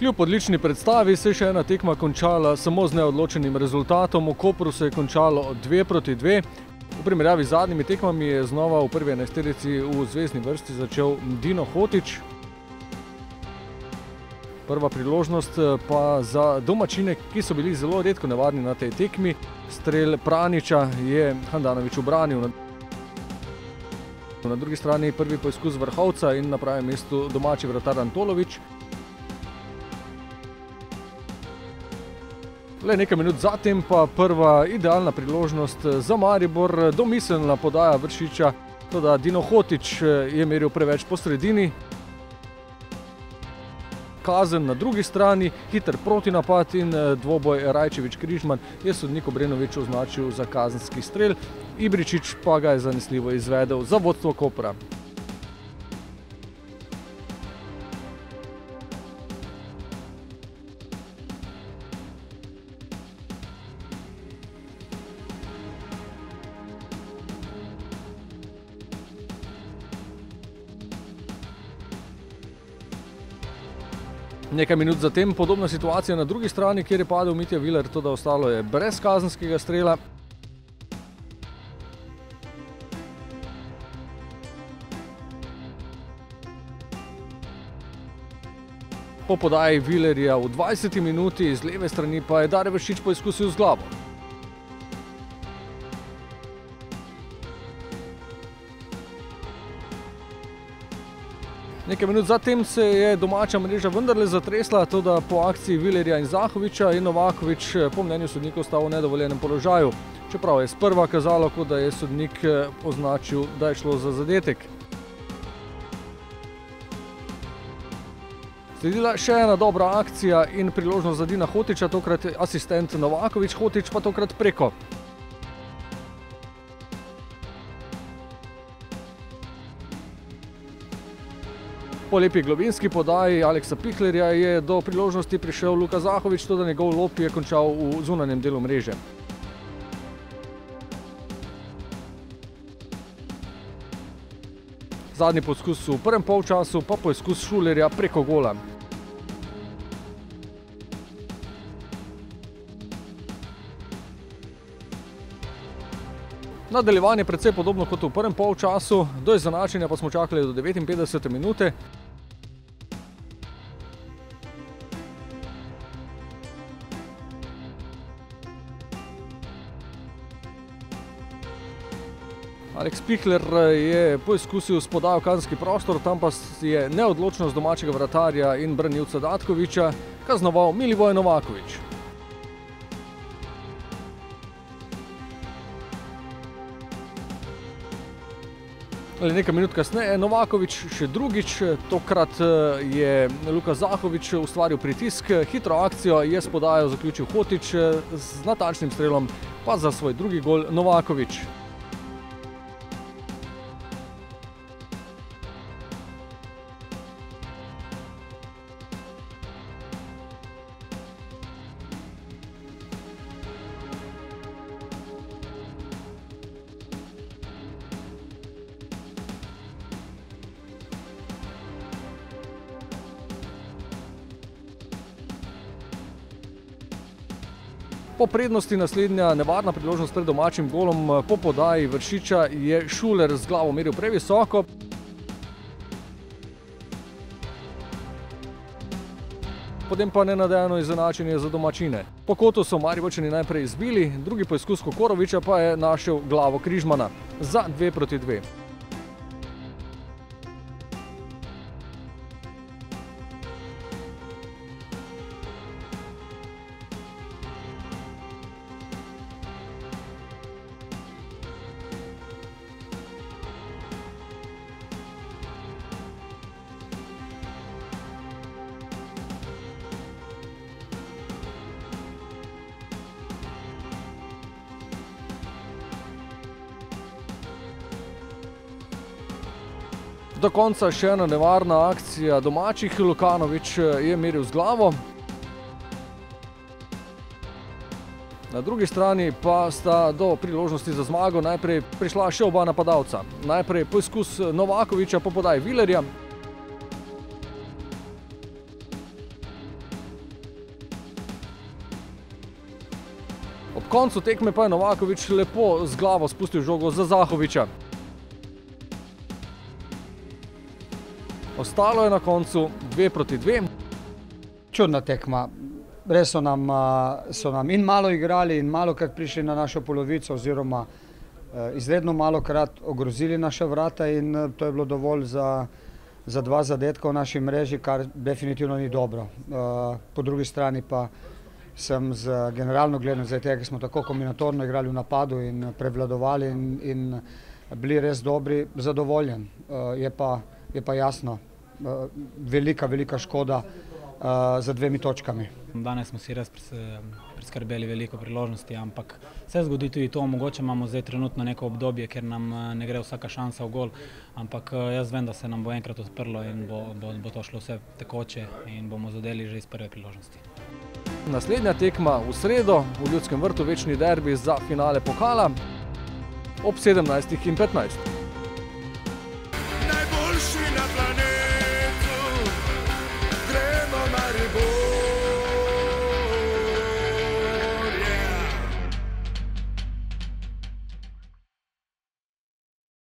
Kljub odlični predstavi se je še ena tekma končala samo z neodločenim rezultatom. V Kopru se je končalo 2:2. V primerjavi z zadnjimi tekmami je znova v prvi enajsterici v zvezni vrsti začel Dino Hotić. Prva priložnost pa za domačine, ki so bili zelo redko nevarni na tej tekmi. Strel Praniča je Handanović ubranil. Na drugi strani prvi poizkus Vrhovca in na pravem mestu domači vratar Antolović. Le nekaj minut zatem pa prva idealna priložnost za Maribor, domiselna podaja Vršiča, toda Dino Hotić je meril preveč po sredini. Kazen na drugi strani, hiter protinapad in dvoboj Rajčević-Križman je sodnik Obrenović označil za kazenski strel, Ibričić pa ga je zanesljivo izvedel za vodstvo Kopra. Nekaj minut zatem podobna situacija na drugi strani, kjer je padel Mitja Viler, toda ostalo je brez kazenskega strela. Po podaji Vilerja v 20. minuti z leve strani pa je Dare Vršič poizkusil z glavo. Nekaj minut zatem se je domača mreža vendarle zatresla, toda po akciji Vilerja in Zahovića je Novaković po mnenju sodnikov ostal v nedovoljenem položaju, čeprav je sprva kazalo, kot da je sodnik označil, da je šlo za zadetek. Sledila še ena dobra akcija in priložnost za Dina Hotića, tokrat asistent Novaković, Hotić pa tokrat preko. Po lepi globinski podaji Aleksa Pihlerja je do priložnosti prišel Luka Zahović, toda njegov lop je končal v zunanjem delu mreže. Zadnji poskus v prvem polčasu pa poizkus Šulerja preko gola. Nadaljevanje precej podobno kot v prvem polčasu, do izenačenja pa smo čakali do 59. minute. Aleks Pihler je poizkusil s podajo v kazenski prostor, tam pa je neodločnost domačega vratarja in branilca Datkovića kaznoval Milivoj Novaković. Nekaj minut kasneje Novaković še drugič, tokrat je Luka Zahović ustvaril pritisk, hitro akcijo je s podajo zaključil Hotić, z natančnim strelom pa za svoj drugi gol Novaković. Po prednosti naslednja nevarna priložnost pred domačim golom, po podaji Vršiča je Šuler z glavo meril previsoko. Potem pa nenadejano izenačenje za domačine. Po kotu so Mariborčani najprej izbili, drugi poizkus Kokorovića pa je našel glavo Križmana za 2:2. Do konca še ena nevarna akcija domačih, Lukanović je meril z glavo. Na drugi strani pa sta do priložnosti za zmago najprej prišla še oba napadalca. Najprej poizkus Novakoviča po podaji Vilerja. Ob koncu tekme pa je Novakovič lepo z glavo spustil žogo za Zahoviča. Ostalo je na koncu 2-2. Čudna tekma. Res so nam in malo igrali in malokrat prišli na našo polovico oziroma izredno malokrat ogrozili naša vrata in to je bilo dovolj za 2 zadetka v naši mreži, kar definitivno ni dobro. Po drugi strani pa sem z generalno gledano, zaradi tega, ker smo tako kombinatorno igrali v napadu in prevladovali in bili res dobri, zadovoljen. Je pa jasno, velika škoda za 2 točkami. Danes smo si res priskrbeli veliko priložnosti, ampak se zgodi tudi to, mogoče imamo zdaj trenutno neko obdobje, ker nam ne gre vsaka šansa v gol, ampak jaz vem, da se nam bo enkrat odprlo in bo to šlo vse tekoče in bomo zadeli že iz prve priložnosti. Naslednja tekma v sredo v Ljudskem vrtu, večni derbi za finale pokala ob 17:15.